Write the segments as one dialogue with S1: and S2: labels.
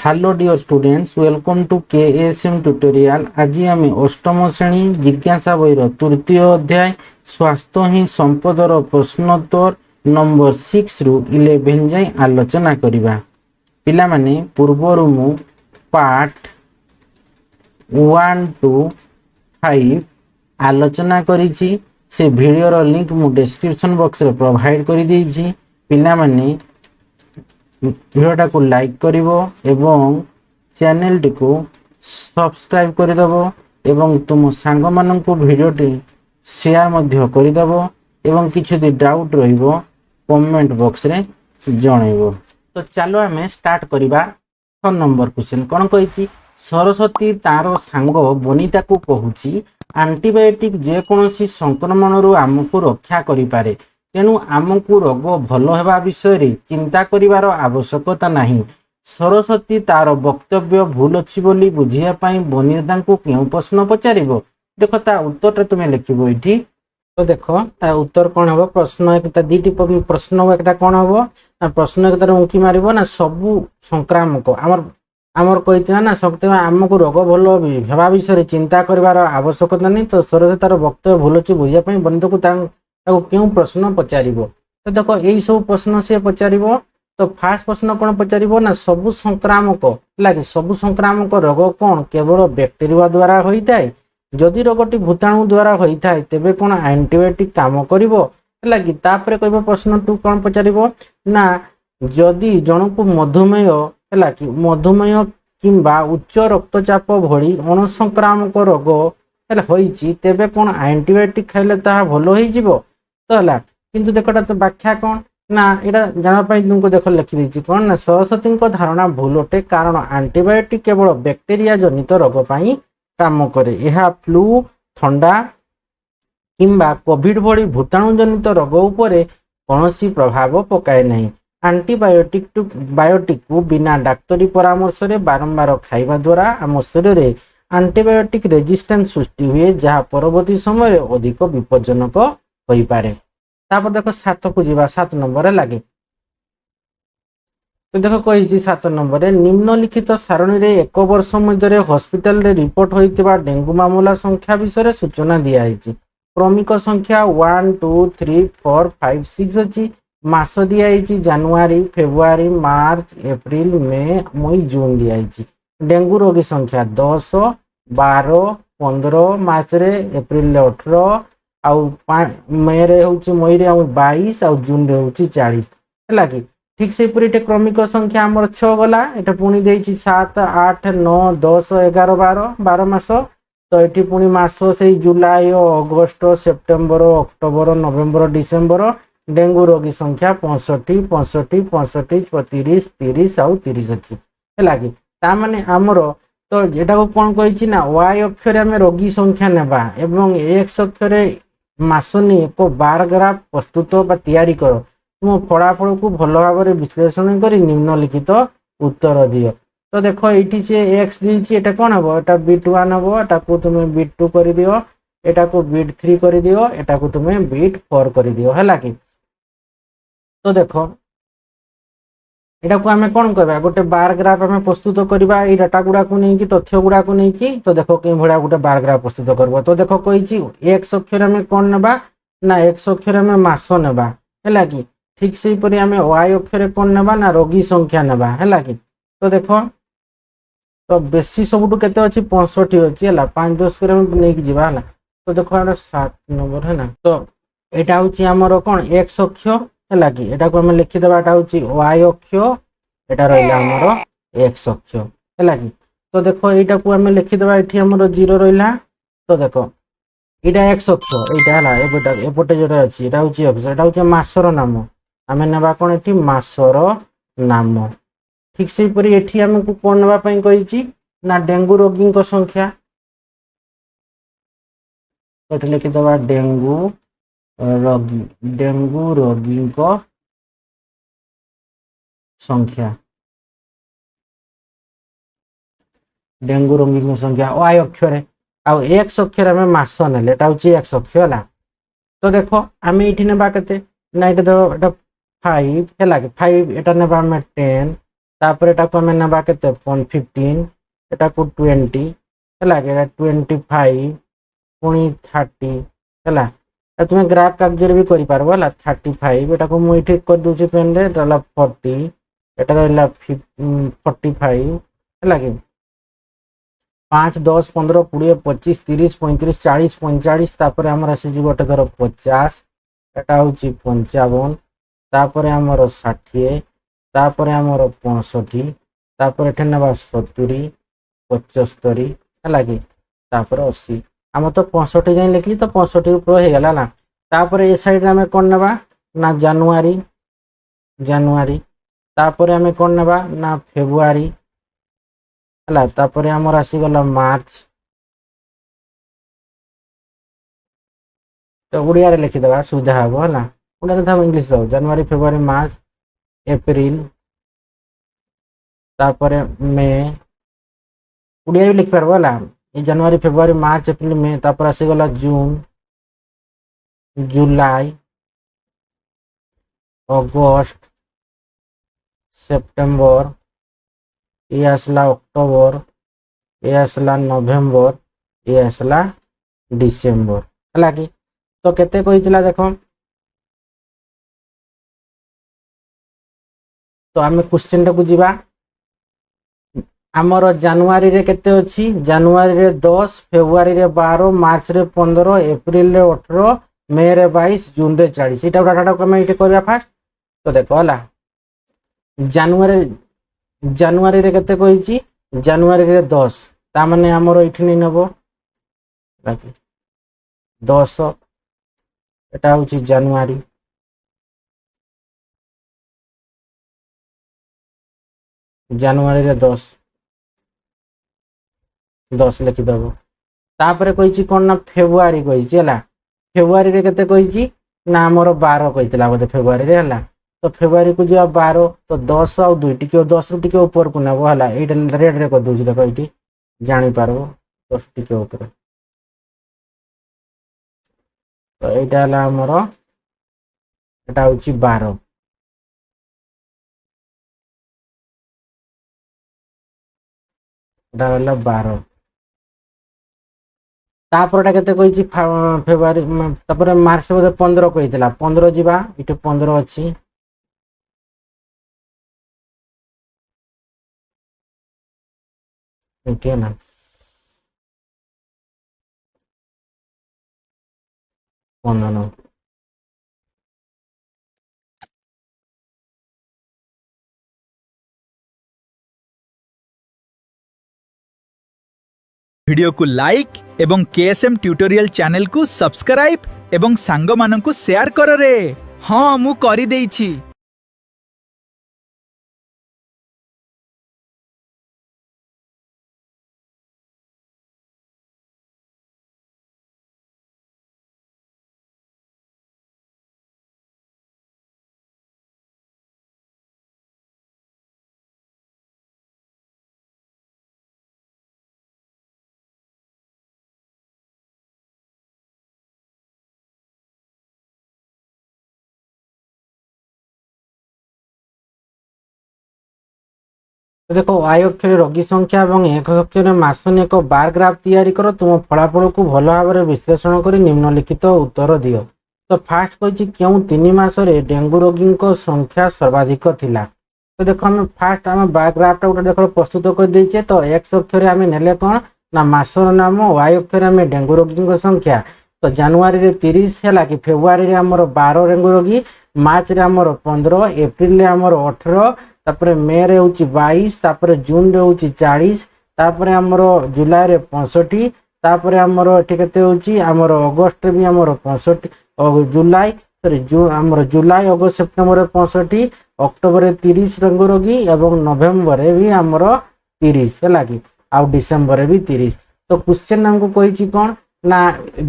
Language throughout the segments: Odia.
S1: Hello dear students, welcome to KSM tutorial. आज आम अष्टम श्रेणी जिज्ञासा बहिर तृतीय अध्याय स्वास्थ्य ही संपदर प्रश्नोत्तर नंबर 6 रु 11 जाए आलोचना करिबा। पिला माने पूर्वरु मु पार्ट 1 टू 5 आलोचना करिछि। से वीडियोर लिंक मु डिस्क्रिप्शन बॉक्स रे प्रोवाइड करि देछि। पिला माने भिडियोटा को लाइक करिवो एवं चैनल टी को सब्सक्राइब करिदबो एवं तुम सांग माननकु भिडियोटी शेयर मध्य करिदबो एवं किछि दि डाउट रहिबो कमेंट बॉक्स रे जणैबो। तो चलो हमें स्टार्ट करिबा। 6 नंबर क्वेश्चन कोन कहिछि, सरस्वती तारो सांग बनिता को कहूछि एंटीबायोटिक जे कोनोसी संक्रमण रु हमकु रक्षा करि पारे, तेणु आमको रोग भल होगा विषय रे चिंता करिवार आवश्यकता नहीं। सरस्वती तार वक्तव्य भूल अच्छी बोली बुझिया पाई बनिता को क्यों प्रश्न पचारिबो। देखो ता उत्तर तुम लिखिबो इठी। तो देखो ता उत्तर कौन हम, प्रश्न एक दीटी प्रश्न एक कौन हम, प्रश्न एक उंकी मारिबो ना सबु संक्रामक आमर आमर कही ना सब आमको रोग भल होगा विषय चिंता करिवार आवश्यकता नहीं। तो सरस्वती तार वक्तव्य भूल अच्छी बुझिया पाई बनिता को क्यों प्रश्न पचारिबो। तो देखो यही सब प्रश्न से पचारिबो। तो फास्ट प्रश्न कौन पचारिबो ना सबु संक्रामक लागे सबु संक्रामक रोग कौन केवल बैक्टेरिया द्वारा होता है। जदि रोगटी भूताणु द्वारा होता है तेबे कौन एंटीबायोटिक काम करिवो लागी। तापरे कहबो प्रश्न 2 कौन पचारिबो ना जदि जनकु मधुमेह है कि मधुमेह किंबा उच्च रक्तचाप भली अणुसंक्रामक रोग होईची तेबे कौन एंटीबायोटिक खाइले ताहा भलो होई जिवो। तो हला किंतु देखोटा तो व्याख्या कौन ना एटा जाना पाई तुमको देखो लिखि देछि कौन ना सरस्वती को धारणा भूल अटे, कारण एंटीबायोटिक केवल बैक्टेरिया जनित रोग पाई काम करे। यह फ्लू ठंडा किंबा कोविड भली भूताणु जनित रोग उपरे कौनसी प्रभाव पकाए नहीं। एंटीबायोटिक को बिना डाक्तरी परामर्श रे बारंबार खाइबा द्वारा आम शरीर रे एंटीबायोटिक रेजिस्टेंस सृष्टि हुए, जहाँ परवर्ती समय अधिक विपज्जनक होई पारे। तापर देखो 7 को जीवा। 7 नंबर लगे। तो देखो कही 7 नंबर निम्नलिखित सारणी रे 1 वर्ष मध्य हॉस्पिटल रे रिपोर्ट होइतिबा डेंगू मामला संख्या विषय सूचना दिया है। क्रमिक संख्या 1 2 3 4 5 6 अच्छी। मास दिया है जनवरी फेब्रुआरी मार्च एप्रिल मई जून दिया है। डेंगू रोगी संख्या 10 12 15 मार्च रे एप्रिल 18 आउ मई रे होची मई रे 22 आउ जून रे होची 40 हैला कि ठीक से पूरी क्रमिक संख्या हमर 6 गला। एटा पुणी देछि 7 8 9 10 11 12 मास। तो एठी पुणी मास से जुलाई अगस्त September October November December. Dengue रोगी संख्या 65 65 65 30 30 आउ 30 अछि हैला कि ता माने हमर। तो एटा को कोन कहिछि ना y अक्षर में रोगी संख्या नेबा एवं x अक्षर मासनी एक बार ग्राफ प्रस्तुत बा तैयारी करो। तुम फलाफल को भल भाव विश्लेषण कर निम्नलिखित उत्तर दियो। तो देखो ये से x दीची एटा कौन हम, एटा बिट 1 हम, एटा को तुम बिट 2 कर दियो, एटा को बिट 3 कर दियो, एटा को तुम बिट 4 कर दियो हैला कि। तो देखो एटा को आमे कोन करबा गोटे बार ग्राफ आमे प्रस्तुत करबा ए डाटा गुडा को नै कि तथ्य गुडा को नै कि। तो देखो के भड़ा गोटे बार ग्राफ प्रस्तुत करबो। तो देखो कहिछि x अक्षर में कोन नेबा ना x अक्षर में मास नेबा हैला कि। ठीक से परि आमे y अक्षर कोन नेबा ना रोगी संख्या नेबा हैला कि। तो देखो तो बेसी सबटु केते अछि 65 अछि हैला 5 10 करे नै कि जिबा हैला। तो देखो एटा 7 नंबर है ना। तो एटा होछि हमरो कोन x अक्ष हैला कि। एटा को हम लिखि देबा एटा होछि y अक्ष, एटा रहला हमरो x अक्ष हैला कि। तो देखो एटा को हम लिखि देबा एठी हमरो 0 रहला। तो देखो एटा x अक्ष एटा हैला एपटे जोटा अछि एटा होछि x, एटा होछि मासर नाम। हमें नेबा कोन एठी मासर नाम। ठीक से परि एठी हमकु कोन नेबा पई कहिछि ना डेंगू रोगी को संख्या। एठी लिखि देबा डेंगू रोगी को संख्या। डेंगू रोगी को संख्या y अक्षर आ x अक्षर में मास नेले एटा होछि x अक्षर हैला। तो देखो आमे एठी नेबा केते ना एटा 5 हैला कि 5 एटा नेबा में 10 तापर एटा को हमें नबा केते 15 एटा को 20 हला के 25 पुणी 30 हला तुम्हें ग्राफ कागज भी करि पारबो हला 35 एटा को मु इठी कर दूची पेन रे रहला 40 एटा रहला 45 हला के 5 10 15 20 25 30 35 40 45 तापर हमर आसी जी गोटे धर 50 एटा होची 55 तापर हमर 60 तापर हमर 65 तापर एठे नबा 70 75 हला के तापर 80 हम तो 65 जाई लिखली तो 65 ऊपर हे गला ना तापर ए साइड रे हमें कोन नबा ना जनवरी तापर हमें कोन नबा ना फेब्रुआरी हला तापर हमर आसी गला मार्च तो उड़िया रे लिखि देबा सुविधा हबो हला उड़िया रे हम इंग्लिश दो जनवरी फेब्रुआरी मार्च एप्रिल तापर मे उड़िया भी लिख पारबो हला जनवरी फेब्रुआरी मार्च एप्रिल मे तापर आसी गला जून जुलाई अगस्त सेप्टेम्बर ये आसला अक्टोबर ये आसला नवेम्बर ये आसला डिसेम्बर हला कि तो केते कहितला देखो तो आम क्वेश्चन टाक जीवा आमर जनवरी रे केते अछि जनवरी रे 10 फेब्रुआरी रे 12 मार्च रे 15 एप्रिल रे 18 मे रे 22 जून रे 40 इटा डाटा को हम इटे करबा फास्ट तो देखो हला जनवरी रे केते कहिछि जनवरी रे 10 ता माने हमर इठी नै नबो 10 एटा होछि जनवरी रे 10 लिखि दबो तापर कहिछि कोन ना फेब्रुआरी कहिछि हला फेब्रुआरी रे केते कहिछि ना हमर 12 कहितला बोले फेब्रुआरी रे हला तो फेब्रुआरी को जिया 12 तो 10 और 2 टिके 10 रु टिके ऊपर को नबो हला एटा रेड रे कर दोछि देखो इटी जानि पारबो 10 टिके ऊपर तो एटा हला हमर एटा होछि 12 एटा हला 12 तापर केते कहिछि फेब्रुआरी तापर मार्च बोले 15 कहितला 15 जिबा इटे 15 अछि इटे ना कोन
S2: वीडियो को लाइक एवं केएसएम ट्यूटोरियल चैनल को सब्सक्राइब एवं सांग मानन को शेयर कर रे हाँ मु करी देइछि।
S1: तो देखो y अक्षर रोगी संख्या और x अक्षर मासन एक बार ग्राफ तैयारी कर तुम फलाफल को भल भाव विश्लेषण कर निम्नलिखित उत्तर दियो। तो फास्ट कही क्यों 3 मासरे डेंगू रोगी संख्या सर्वाधिक थिला। तो देखो हम फास्ट आम बार ग्राफ्टा गोटे देख प्रस्तुत कर देचे। तो x अक्षर आम ने कौन ना मासर नाम y अक्षर आम डेंगू रोगी संख्या। तो जनवरी रे 30 है कि फेब्रुआरी रे आमर 12 डेंगू रोगी मार्च रे आमर 15 एप्रिल रे आमर 18 तापर मे रे होची 22 तापर जून रे होची 40 तापर आमर जुलाई रे 65 तापर आमर एठी केते होची आमर अगस्त रे भी आमर 65 जुलाई सॉरी जून आमर जुलाई अगस्त सेप्टेम्बर रे 65 अक्टोबर रे 30 डेंगू रोगी एवं नवेम्बर रे भी आमर 30 है कि आ डिसेम्बर रे भी 30। तो क्वेश्चन हमको कहिची कोन ना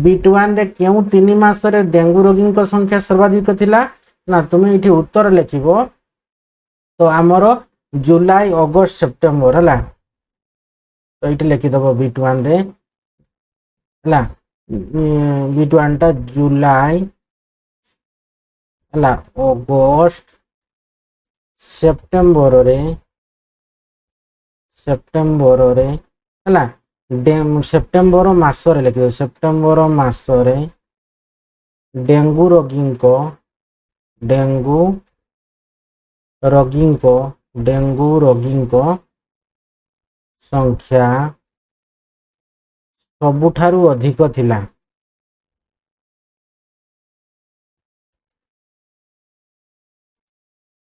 S1: B1 रे केउ 3 मास रे डेंगू रोगी संख्या सर्वाधिक थिला ना तुमे इठी उत्तर लिखिबो। तो आमर जुलाई अगस्त सेप्टेम्बर है तो ये लिखिदेव B1 रे है B1 टा जुलाई है अगस्त सेप्टेम्बर रे ସେପ୍ଟେମ୍ବରରେ ହେଲା ସେପ୍ଟେମ୍ବର ମାସରେ ଲେଖିବ ସେପ୍ଟେମ୍ବର ମାସରେ ଡେଙ୍ଗୁ ରୋଗୀଙ୍କ ଡେଙ୍ଗୁ ରୋଗୀଙ୍କ ସଂଖ୍ୟା ସବୁଠାରୁ ଅଧିକ ଥିଲା।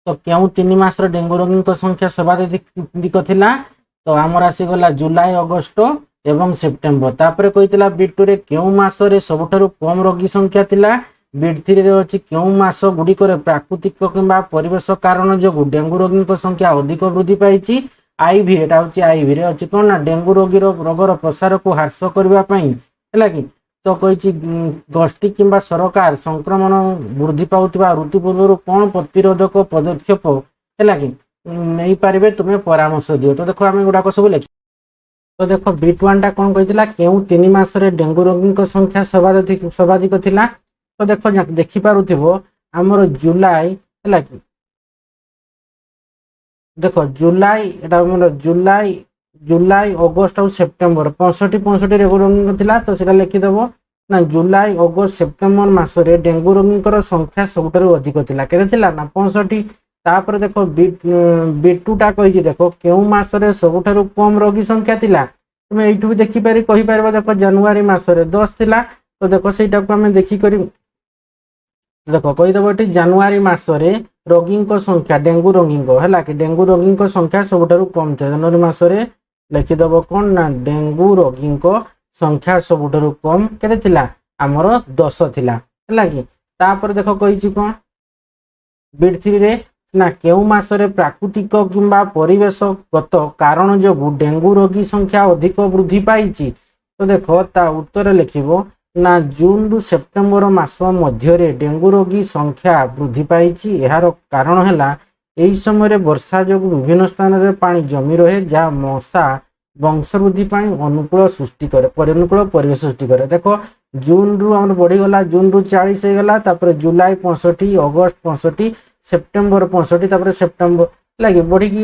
S1: ତ କେଉଁ 3 ମାସରେ ଡେଙ୍ଗୁ ରୋଗୀଙ୍କ ସଂଖ୍ୟା ସର୍ବାଧିକ ଥିଲା? ତ ଆମର ଆସିଗଲା ଜୁଲାଇ, ଅଗଷ୍ଟ ଏବଂ ସେପ୍ଟେମ୍ବର। ତାପରେ କହିଥିଲା ବିଟ୍ 2 ରେ କେଉଁ ମାସରେ ସବୁଠାରୁ କମ୍ ରୋଗୀ ସଂଖ୍ୟା ଥିଲା? ବିଟ୍ 3 ରେ ଅଛି କେଉଁ ମାସ ଗୁଡ଼ିକରେ ପ୍ରାକୃତିକ କିମ୍ବା ପରିବେଶ କାରଣ ଯୋଗୁଁ ଡେଙ୍ଗୁ ରୋଗୀଙ୍କ ସଂଖ୍ୟା ଅଧିକ ବୃଦ୍ଧି ପାଇଛି? ଆଇଭି, ଏଟା ହଉଛି ଆଇଭି ରେ ଅଛି କଣ ନା ଡେଙ୍ଗୁ ରୋଗର ପ୍ରସାରକୁ ହ୍ରାସ କରିବା ପାଇଁ ହେଲା କି ତ କହିଛି ଗୋଷ୍ଠୀ କିମ୍ବା ସରକାର ସଂକ୍ରମଣ ବୃଦ୍ଧି ପାଉଥିବା ଋତୁ ପୂର୍ବରୁ କଣ ପ୍ରତିରୋଧକ ପଦକ୍ଷେପ ହେଲା କି ନେଇପାରିବେ ତୁମେ ପରାମର୍ଶ ଦିଅ। ତ ଦେଖ ଆମେ ଗୁଡାକ ସବୁ ଲେଖି ତ ଦେଖ ବିଟ୍ 1 ଟା କଣ କହିଥିଲା କେଉଁ 3 ମାସରେ ଡେଙ୍ଗୁ ରୋଗୀଙ୍କ ସଂଖ୍ୟା ସର୍ବାଧିକ ଥିଲା? ତ ଦେଖ ଦେଖିପାରୁଥିବ ଆମର ଜୁଲାଇ ହେଲା କି ଦେଖ ଜୁଲାଇ ଏଟା ଆମର ଜୁଲାଇ ଅଗଷ୍ଟ ଆଉ ସେପ୍ଟେମ୍ବର 65 ଡେଙ୍ଗୁ ରୋଗୀଙ୍କ ଥିଲା। ତ ସେଟା ଲେଖିଦେବ ନା ଜୁଲାଇ, ଅଗଷ୍ଟ, ସେପ୍ଟେମ୍ବର ମାସରେ ଡେଙ୍ଗୁ ରୋଗୀଙ୍କର ସଂଖ୍ୟା ସବୁଠାରୁ ଅଧିକ ଥିଲା। କେତେ ଥିଲା ନା 65। ତାପରେ ଦେଖ ବିଟ୍ 2 ଟା କହିଛି ଦେଖ କେଉଁ ମାସରେ ସବୁଠାରୁ କମ୍ ରୋଗୀ ସଂଖ୍ୟା ଥିଲା? ତୁମେ ଏଇଠୁ ବି ଦେଖିପାରି କହିପାରିବ ଦେଖ ଜାନୁଆରୀ ମାସରେ 10 ଥିଲା। ତ ଦେଖ ସେଇଟାକୁ ଆମେ ଦେଖିକରି ଦେଖ କହିଦେବ ଏଠି ଜାନୁଆରୀ ମାସରେ ରୋଗୀଙ୍କ ସଂଖ୍ୟା ଡେଙ୍ଗୁ ରୋଗୀଙ୍କ ହେଲା କି ଡେଙ୍ଗୁ ରୋଗୀଙ୍କ ସଂଖ୍ୟା ସବୁଠାରୁ କମ୍ ଥିଲା। ଜାନୁଆରୀ ମାସରେ ଲେଖିଦେବ କଣ ନା ଡେଙ୍ଗୁ ରୋଗୀଙ୍କ ସଂଖ୍ୟା ସବୁଠାରୁ କମ୍ କେତେ ଥିଲା? ଆମର 10 ଥିଲା ହେଲା କି। ତାପରେ ଦେଖ କହିଛି କଣ ବିଟ୍ 3 ରେ ନା କେଉଁ ମାସରେ ପ୍ରାକୃତିକ କିମ୍ବା ପରିବେଶଗତ କାରଣ ଯୋଗୁଁ ଡେଙ୍ଗୁ ରୋଗୀ ସଂଖ୍ୟା ଅଧିକ ବୃଦ୍ଧି ପାଇଛି? ତ ଦେଖ ତା ଉତ୍ତର ଲେଖିବ ନା ଜୁନରୁ ସେପ୍ଟେମ୍ବର ମାସ ମଧ୍ୟରେ ଡେଙ୍ଗୁ ରୋଗୀ ସଂଖ୍ୟା ବୃଦ୍ଧି ପାଇଛି। ଏହାର କାରଣ ହେଲା ଏହି ସମୟରେ ବର୍ଷା ଯୋଗୁଁ ବିଭିନ୍ନ ସ୍ଥାନରେ ପାଣି ଜମି ରହେ ଯାହା ମଶା ବଂଶବୃଦ୍ଧି ପାଇଁ ଅନୁକୂଳ ପରିବେଶ ସୃଷ୍ଟି କରେ। ଦେଖ ଜୁନରୁ ଆମର ବଢିଗଲା, ଜୁନରୁ 40 ହେଇଗଲା, ତାପରେ ଜୁଲାଇ 65, ଅଗଷ୍ଟ 65, ସେପ୍ଟେମ୍ବର 65, ତାପରେ ସେପ୍ଟେମ୍ବର ଲାଗି ବଢିକି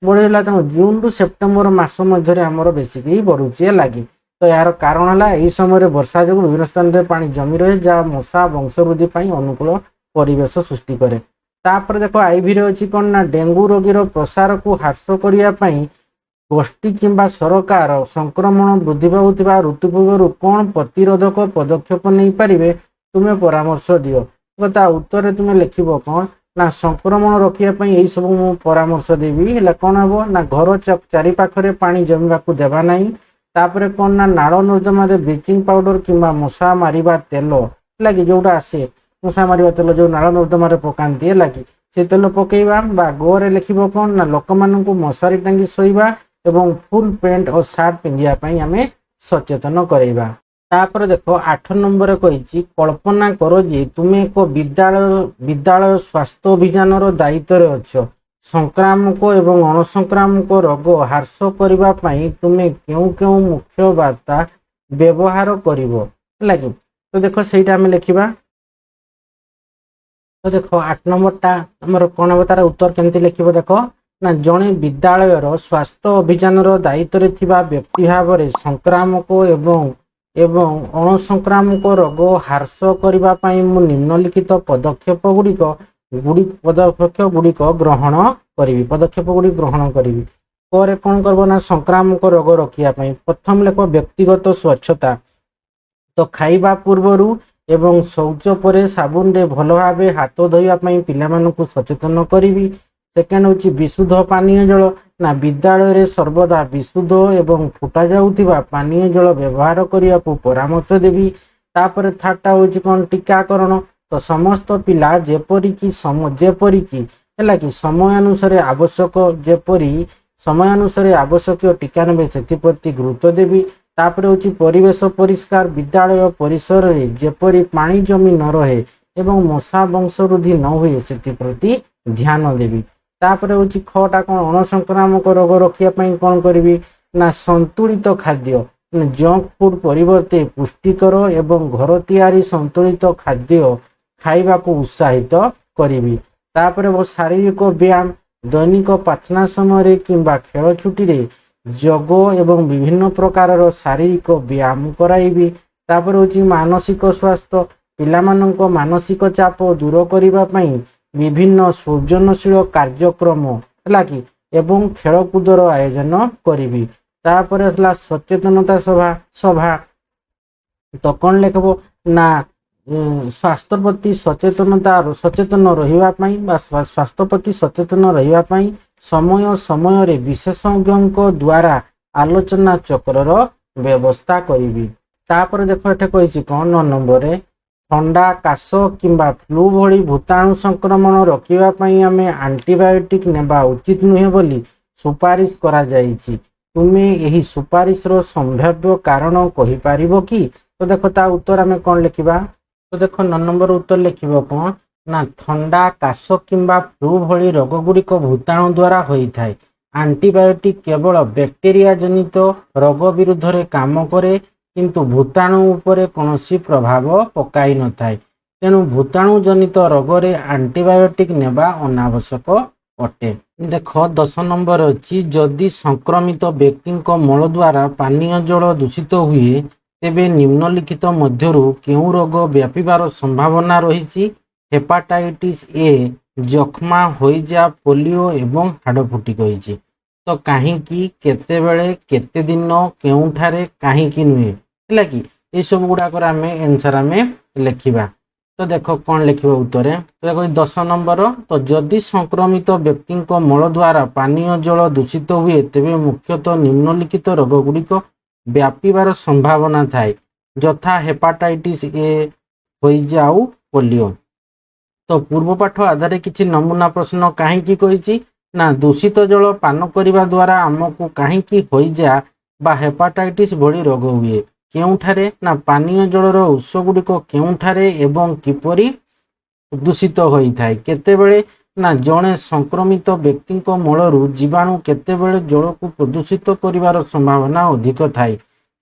S1: ବଢିଗଲା। ତେଣୁ ଜୁନରୁ ସେପ୍ଟେମ୍ବର ମାସ ମଧ୍ୟରେ ଆମର ବେଶିକି ବଢୁଛି ଲାଗି। ତ ଏହାର କାରଣ ହେଲା ଏହି ସମୟରେ ବର୍ଷା ଯୋଗୁଁ ବିଭିନ୍ନ ସ୍ଥାନରେ ପାଣି ଜମି ରହେ ଯାହା ମଶା ବଂଶବୃଦ୍ଧି ପାଇଁ ଅନୁକୂଳ ପରିବେଶ ସୃଷ୍ଟି କରେ। ତାପରେ ଦେଖ ଆଇଭିରେ ଅଛି କଣ ନା ଡେଙ୍ଗୁ ରୋଗୀର ପ୍ରସାରକୁ ହ୍ରାସ କରିବା ପାଇଁ ଗୋଷ୍ଠୀ କିମ୍ବା ସରକାର ସଂକ୍ରମଣ ବୃଦ୍ଧି ପାଉଥିବା ଋତୁ ପୂର୍ବରୁ କଣ ପ୍ରତିରୋଧକ ପଦକ୍ଷେପ ନେଇପାରିବେ ତୁମେ ପରାମର୍ଶ ଦିଅ। ତା ଉତ୍ତରରେ ତୁମେ ଲେଖିବ କଣ ନା ସଂକ୍ରମଣ ରୋକିବା ପାଇଁ ଏଇ ସବୁ ମୁଁ ପରାମର୍ଶ ଦେବି। ହେଲେ କଣ ହବ ନା ଘର ଚାରି ପାଖରେ ପାଣି ଜମିବାକୁ ଦେବା ନାହିଁ। ତାପରେ କଣ ନା ନାଳ ନର୍ଦ୍ଦମାରେ ବ୍ଲିଚିଂ ପାଉଡର କିମ୍ବା ମଶା ମାରିବା ତେଲ ଲାଗି ଯୋଉଟା ଆସେ ମଶା ମାରିବା ତେଲ ଯୋଉ ନାଳ ନର୍ଦ୍ଦମାରେ ପକାନ୍ତି ଲାଗି ସେ ତେଲ ପକେଇବା। ବା ଗୋରେ ଲେଖିବ କଣ ନା ଲୋକମାନଙ୍କୁ ମଶାରୀ ଟାଙ୍ଗି ଶୋଇବା ଏବଂ ଫୁଲ ପ୍ୟାଣ୍ଟ ଓ ସାର୍ଟ ପିନ୍ଧିବା ପାଇଁ ଆମେ ସଚେତନ କରାଇବା। ତାପରେ ଦେଖ 8 ନମ୍ବରରେ କହିଛି କଳ୍ପନା କର ଯେ ତୁମେ ଏକ ବିଦ୍ୟାଳୟ ସ୍ୱାସ୍ଥ୍ୟ ଅଭିଯାନର ଦାୟିତ୍ୱରେ ଅଛ। ସଂକ୍ରାମକ ଏବଂ ଅଣସଂକ୍ରାମକ ରୋଗ ହ୍ରାସ କରିବା ପାଇଁ ତୁମେ କେଉଁ ମୁଖ୍ୟ ବାର୍ତ୍ତା ବ୍ୟବହାର କରିବ ହେଲା କି। ତ ଦେଖ ସେଇଟା ଆମେ ଲେଖିବା। ତ ଦେଖ 8 ନମ୍ବରଟା ଆମର କଣ ହବ ତାର ଉତ୍ତର କେମିତି ଲେଖିବ ଦେଖ ନା ଜଣେ ବିଦ୍ୟାଳୟର ସ୍ୱାସ୍ଥ୍ୟ ଅଭିଯାନର ଦାୟିତ୍ୱରେ ଥିବା ବ୍ୟକ୍ତି ଭାବରେ ସଂକ୍ରାମକ ଏବଂ ଅଣସଂକ୍ରାମକ ରୋଗ ହ୍ରାସ କରିବା ପାଇଁ ମୁଁ ନିମ୍ନଲିଖିତ ପଦକ୍ଷେପ ଗୁଡ଼ିକ ଗ୍ରହଣ କରିବି। ପରେ କଣ କରିବ ନା ସଂକ୍ରାମକ ରୋଗ ରୋକିବା ପାଇଁ ପ୍ରଥମ ଲେଖ ବ୍ୟକ୍ତିଗତ ସ୍ୱଚ୍ଛତା। ତ ଖାଇବା ପୂର୍ବରୁ ଏବଂ ଶୌଚ ପରେ ସାବୁନରେ ଭଲ ଭାବେ ହାତ ଧୋଇବା ପାଇଁ ପିଲାମାନଙ୍କୁ ସଚେତନ କରିବି। ସେକେଣ୍ଡ ହେଉଛି ବିଶୁଦ୍ଧ ପାନୀୟ ଜଳ। ନା ବିଦ୍ୟାଳୟରେ ସର୍ବଦା ବିଶୁଦ୍ଧ ଏବଂ ଫୁଟା ଯାଉଥିବା ପାନୀୟ ଜଳ ବ୍ୟବହାର କରିବାକୁ ପରାମର୍ଶ ଦେବି। ତାପରେ ଥାର୍ଡଟା ହେଉଛି କଣ ଟୀକାକରଣ। ତ ସମସ୍ତ ପିଲା ଯେପରିକି ହେଲା କି ସମୟ ଅନୁସାରେ ଆବଶ୍ୟକୀୟ ଟୀକା ନେବେ ସେଥିପ୍ରତି ଗୁରୁତ୍ୱ ଦେବି। ତାପରେ ହେଉଛି ପରିବେଶ ପରିଷ୍କାର। ବିଦ୍ୟାଳୟ ପରିସରରେ ଯେପରି ପାଣି ଜମି ନ ରହେ ଏବଂ ମଶା ବଂଶବୃଦ୍ଧି ନ ହୁଏ ସେଥିପ୍ରତି ଧ୍ୟାନ ଦେବି। ତାପରେ ହେଉଛି ଖଟା କଣ ଅଣସଂକ୍ରାମକ ରୋଗ ରୋକିବା ପାଇଁ କଣ କରିବି ନା ସନ୍ତୁଳିତ ଖାଦ୍ୟ ଜଙ୍କ ଫୁଡ ପରିବର୍ତ୍ତେ ପୁଷ୍ଟିକର ଏବଂ ଘର ତିଆରି ସନ୍ତୁଳିତ ଖାଦ୍ୟ ଖାଇବାକୁ ଉତ୍ସାହିତ କରିବି। ତାପରେ ଶାରୀରିକ ବ୍ୟାୟାମ ଦୈନିକ ପ୍ରାର୍ଥନା ସମୟରେ କିମ୍ବା ଖେଳ ଛୁଟିରେ ଯୋଗ ଏବଂ ବିଭିନ୍ନ ପ୍ରକାରର ଶାରୀରିକ ବ୍ୟାୟାମ କରାଇବି। ତାପରେ ହେଉଛି ମାନସିକ ସ୍ୱାସ୍ଥ୍ୟ। ପିଲାମାନଙ୍କ ମାନସିକ ଚାପ ଦୂର କରିବା ପାଇଁ ବିଭିନ୍ନ ସୃଜନଶୀଳ କାର୍ଯ୍ୟକ୍ରମ ହେଲା କି ଏବଂ ଖେଳକୁଦର ଆୟୋଜନ କରିବି। ତାପରେ ହେଲା ସଚେତନତା ସଭା ତ କ'ଣ ଲେଖିବ ନା ସ୍ୱାସ୍ଥ୍ୟ ପ୍ରତି ସଚେତନ ରହିବା ପାଇଁ ବା ସ୍ୱାସ୍ଥ୍ୟ ପ୍ରତି ସଚେତନ ରହିବା ପାଇଁ ସମୟ ସମୟରେ ବିଶେଷଜ୍ଞଙ୍କ ଦ୍ୱାରା ଆଲୋଚନା ଚକ୍ରର ବ୍ୟବସ୍ଥା କରିବି। ତାପରେ ଦେଖ ଏଠି କହିଛି କ'ଣ 9 ନମ୍ବରରେ ଥଣ୍ଡା କାଶ କିମ୍ବା ଫ୍ଲୁ ଭଳି ଭୂତାଣୁ ସଂକ୍ରମଣ ରୋକିବା ପାଇଁ ଆମେ ଆଣ୍ଟିବାୟୋଟିକ୍ ନେବା ଉଚିତ ନୁହେଁ ବୋଲି ସୁପାରିଶ କରାଯାଇଛି। ତୁମେ ଏହି ସୁପାରିଶର ସମ୍ଭାବ୍ୟ କାରଣ କହିପାରିବ କି? ତ ଦେଖ ତା ଉତ୍ତର ଆମେ କ'ଣ ଲେଖିବା? ତ ଦେଖ 9 ନମ୍ବର ଉତ୍ତର ଲେଖିବ କ'ଣ ନା ଥଣ୍ଡା କାଶ କିମ୍ବା ଫ୍ଲୁ ଭଳି ରୋଗ ଗୁଡ଼ିକ ଭୂତାଣୁ ଦ୍ୱାରା ହୋଇଥାଏ। ଆଣ୍ଟିବାୟୋଟିକ୍ କେବଳ ବ୍ୟାକ୍ଟେରିଆ ଜନିତ ରୋଗ ବିରୁଦ୍ଧରେ କାମ କରେ କିନ୍ତୁ ଭୂତାଣୁ ଉପରେ କୌଣସି ପ୍ରଭାବ ପକାଇ ନଥାଏ। ତେଣୁ ଭୂତାଣୁ ଜନିତ ରୋଗରେ ଆଣ୍ଟିବାୟୋଟିକ୍ ନେବା ଅନାବଶ୍ୟକ ଅଟେ। ଦେଖ 10 ନମ୍ବର ଅଛି ଯଦି ସଂକ୍ରମିତ ବ୍ୟକ୍ତିଙ୍କ ମଳ ଦ୍ୱାରା ପାନୀୟ ଜଳ ଦୂଷିତ ହୁଏ ତେବେ ନିମ୍ନଲିଖିତ ମଧ୍ୟରୁ କେଉଁ ରୋଗ ବ୍ୟାପିବାର ସମ୍ଭାବନା ରହିଛି? ହେପାଟାଇଟିସ୍ ଏ, ଯକ୍ଷ୍ମା, ହଇଜା, ପୋଲିଓ ଏବଂ ହାଡ଼ଫୁଟି କହିଛି। ତ କାହିଁକି, କେତେବେଳେ, କେତେ ଦିନ, କେଉଁଠାରେ, କାହିଁକି ନୁହେଁ ହେଲା କି ଏସବୁ ଗୁଡ଼ାକର ଆମେ ଆନ୍ସର ଆମେ ଲେଖିବା। ତ ଦେଖ କ'ଣ ଲେଖିବ ଉତ୍ତରରେ? ତ ଦେଖ 10 ନମ୍ବର ତ ଯଦି ସଂକ୍ରମିତ ବ୍ୟକ୍ତିଙ୍କ ମଳ ଦ୍ୱାରା ପାନୀୟ ଜଳ ଦୂଷିତ ହୁଏ ତେବେ ମୁଖ୍ୟତଃ ନିମ୍ନଲିଖିତ ରୋଗ ଗୁଡ଼ିକ ବ୍ୟାପିବାର ସମ୍ଭାବନା ଥାଏ ଯଥା ହେପାଟାଇଟିସ୍ ଏ, ହଇଜା ଆଉ ପୋଲିଓ। ତ ପୂର୍ବ ପାଠ ଆଧାରରେ କିଛି ନମୁନା ପ୍ରଶ୍ନ କାହିଁକି କହିଛି ନା ଦୂଷିତ ଜଳ ପାନ କରିବା ଦ୍ୱାରା ଆମକୁ କାହିଁକି ହଇଜା ବା ହେପାଟାଇଟିସ୍ ଭଳି ରୋଗ ହୁଏ? କେଉଁଠାରେ ନା ପାନୀୟ ଜଳର ଉତ୍ସ ଗୁଡ଼ିକ କେଉଁଠାରେ ଏବଂ କିପରି ଦୂଷିତ ହୋଇଥାଏ? କେତେବେଳେ ନା ଜଣେ ସଂକ୍ରମିତ ବ୍ୟକ୍ତିଙ୍କ ମଳରୁ ଜୀବାଣୁ କେତେବେଳେ ଜଳକୁ ପ୍ରଦୂଷିତ କରିବାର ସମ୍ଭାବନା ଅଧିକ ଥାଏ?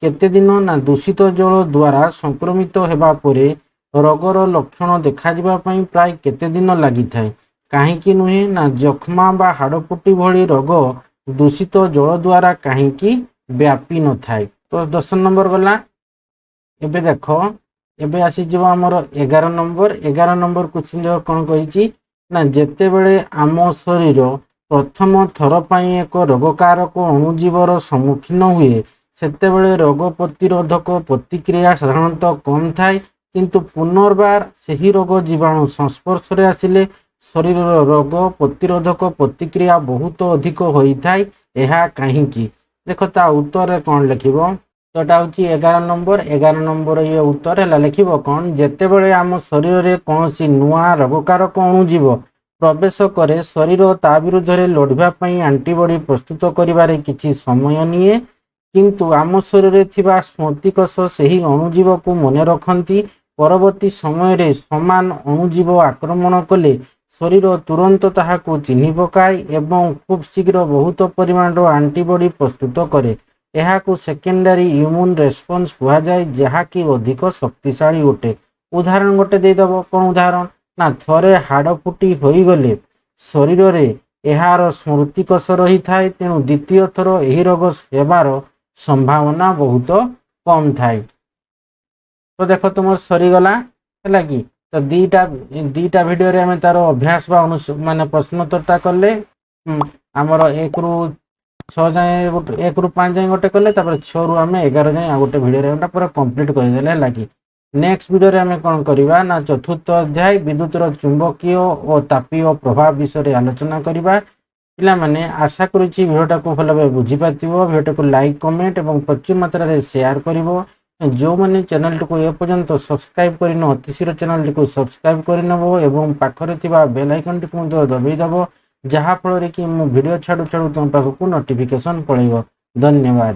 S1: କେତେ ଦିନ ନା ଦୂଷିତ ଜଳ ଦ୍ୱାରା ସଂକ୍ରମିତ ହେବା ପରେ ରୋଗର ଲକ୍ଷଣ ଦେଖାଯିବା ପାଇଁ ପ୍ରାୟ କେତେ ଦିନ ଲାଗିଥାଏ? କାହିଁକି ନୁହେଁ ନା ଯକ୍ଷ୍ମା ବା ହାଡ଼ଫୁଟି ଭଳି ରୋଗ ଦୂଷିତ ଜଳ ଦ୍ୱାରା କାହିଁକି ବ୍ୟାପି ନଥାଏ? ତ 10 ନମ୍ବର ଗଲା। ଏବେ ଦେଖ ଏବେ ଆସିଯିବ ଆମର 11 ନମ୍ବର। 11 ନମ୍ବର କ୍ୱେଶ୍ଚିନ୍ କ'ଣ କହିଛି ନା ଯେତେବେଳେ ଆମ ଶରୀର ପ୍ରଥମ ଥର ପାଇଁ ଏକ ରୋଗକାରକ ଅଣୁଜୀବର ସମ୍ମୁଖୀନ ହୁଏ ସେତେବେଳେ ରୋଗ ପ୍ରତିରୋଧକ ପ୍ରତିକ୍ରିୟା ସାଧାରଣତଃ କମ୍ ଥାଏ କିନ୍ତୁ ପୁନର୍ବାର ସେହି ରୋଗ ଜୀବାଣୁ ସଂସ୍ପର୍ଶରେ ଆସିଲେ ଶରୀରର ରୋଗ ପ୍ରତିରୋଧକ ପ୍ରତିକ୍ରିୟା ବହୁତ ଅଧିକ ହୋଇଥାଏ। ଏହା କାହିଁକି? ଦେଖ ତା ଉତ୍ତରରେ କ'ଣ ଲେଖିବ? ତ ଏଟା ହେଉଛି 11 ନମ୍ବର। 11 ନମ୍ବର ଇଏ ଉତ୍ତର ହେଲା ଲେଖିବ କ'ଣ ଯେତେବେଳେ ଆମ ଶରୀରରେ କୌଣସି ନୂଆ ରୋଗକାରକ ଅଣୁଜୀବ ପ୍ରବେଶ କରେ ଶରୀର ତା ବିରୁଦ୍ଧରେ ଲଢ଼ିବା ପାଇଁ ଆଣ୍ଟିବଡି ପ୍ରସ୍ତୁତ କରିବାରେ କିଛି ସମୟ ନିଏ କିନ୍ତୁ ଆମ ଶରୀରରେ ଥିବା ସ୍ମୃତିକୋଷ ସେହି ଅଣୁଜୀବକୁ ମନେ ରଖନ୍ତି। ପରବର୍ତ୍ତୀ ସମୟରେ ସମାନ ଅଣୁଜୀବ ଆକ୍ରମଣ କଲେ ଶରୀର ତୁରନ୍ତ ତାହାକୁ ଚିହ୍ନି ପକାଏ ଏବଂ ଖୁବ୍ ଶୀଘ୍ର ବହୁତ ପରିମାଣର ଆଣ୍ଟିବଡି ପ୍ରସ୍ତୁତ କରେ। ଏହାକୁ ସେକେଣ୍ଡାରୀ ଇମ୍ୟୁନ୍ ରେସ୍ପନ୍ସ କୁହାଯାଏ ଯାହାକି ଅଧିକ ଶକ୍ତିଶାଳୀ ଅଟେ। ଉଦାହରଣ ଗୋଟେ ଦେଇଦେବ। କ'ଣ ଉଦାହରଣ ନା ଥରେ ହାଡ଼ ଫୁଟି ହୋଇଗଲେ ଶରୀରରେ ଏହାର ସ୍ମୃତିକୋଷ ରହିଥାଏ ତେଣୁ ଦ୍ୱିତୀୟ ଥର ଏହି ରୋଗ ହେବାର ସମ୍ଭାବନା ବହୁତ କମ୍ ଥାଏ। ତ ଦେଖ ତୁମର ସରିଗଲା ହେଲା କି। ତ ଦିଟା ଭିଡ଼ିଓରେ ଆମେ ତାର ଅଭ୍ୟାସ ବା ମାନେ ପ୍ରଶ୍ନୋତ୍ତରଟା କଲେ ଆମର 1ରୁ 6 ଯାଏଁ 1ରୁ 5 ଯାଏଁ ଗୋଟେ କଲେ ତାପରେ 6ରୁ ଆମେ 11 ଯାଏଁ ଆଉ ଗୋଟେ ଭିଡ଼ିଓରେ ଏଟା ପୁରା କମ୍ପ୍ଲିଟ୍ କରିଦେଲେ ହେଲା କି। ନେକ୍ସଟ ଭିଡ଼ିଓରେ ଆମେ କ'ଣ କରିବା ନା ଚତୁର୍ଥ ଅଧ୍ୟାୟ ବିଦ୍ୟୁତର ଚୁମ୍ବକୀୟ ଓ ତାପୀୟ ପ୍ରଭାବ ବିଷୟରେ ଆଲୋଚନା କରିବା। ପିଲାମାନେ ଆଶା କରୁଛି ଭିଡ଼ିଓଟାକୁ ଭଲ ଭାବେ ବୁଝିପାରିଥିବ। ଭିଡ଼ିଓଟାକୁ ଲାଇକ୍ କମେଣ୍ଟ ଏବଂ ପ୍ରଚୁର ମାତ୍ରାରେ ସେୟାର କରିବ। ଯେଉଁମାନେ ଚ୍ୟାନେଲଟିକୁ ଏପର୍ଯ୍ୟନ୍ତ ସବସ୍କ୍ରାଇବ୍ କରିନ ଅତି ଶୀଘ୍ର ଚ୍ୟାନେଲଟିକୁ ସବସ୍କ୍ରାଇବ୍ କରିନେବ ଏବଂ ପାଖରେ ଥିବା ବେଲ୍ ଆଇକନ୍ଟିକୁ ମଧ୍ୟ ଦବାଇଦେବ ଯାହାଫଳରେ କି ମୁଁ ଭିଡ଼ିଓ ଛାଡ଼ୁ ଛାଡ଼ୁ ତୁମ ପାଖକୁ ନୋଟିଫିକେସନ୍ ପଳାଇବ। ଧନ୍ୟବାଦ।